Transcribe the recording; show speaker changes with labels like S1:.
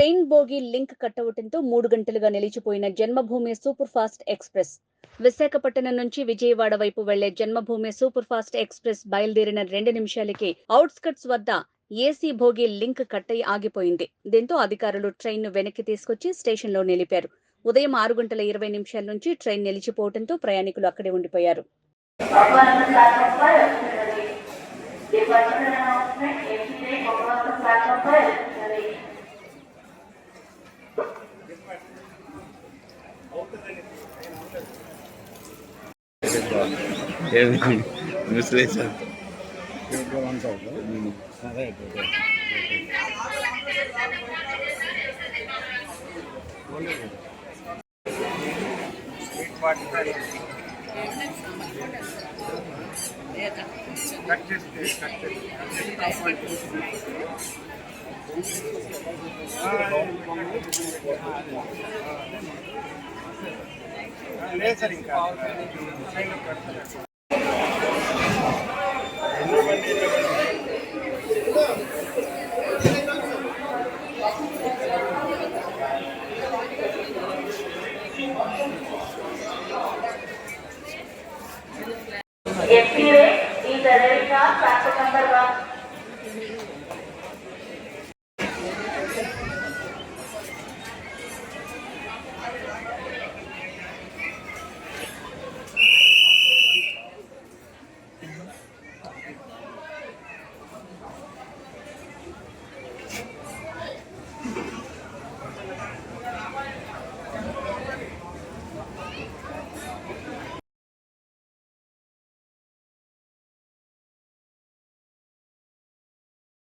S1: Train బోగి link కట్టవటంతో 3 గంటలుగా నిలిచిపోయిన జన్మభూమి super fast express. Visakhapatnam నుంచి విజయవాడ వైపు వెళ్లే జన్మభూమి సూపర్ ఫాస్ట్ ఎక్స్‌ప్రెస్ బయలుదేరిన 2 నిమిషాలకే ఔట్‌స్కట్స్ వద్ద ఏసీ బోగి లింక్ కట్టయి ఆగిపోయింది. దీంతో అధికారులు ట్రైన్‌ను వెనక్కి తీసుకొచ్చి స్టేషన్‌లో నిలిపారు. ఉదయం 6:20 నుంచి ట్రైన్ నిలిచిపోవడంతో ప్రయాణికులు అక్కడే ఉండిపోయారు.
S2: లేదు సార్ ఇంకా
S3: FPA is arranged on platform number 1.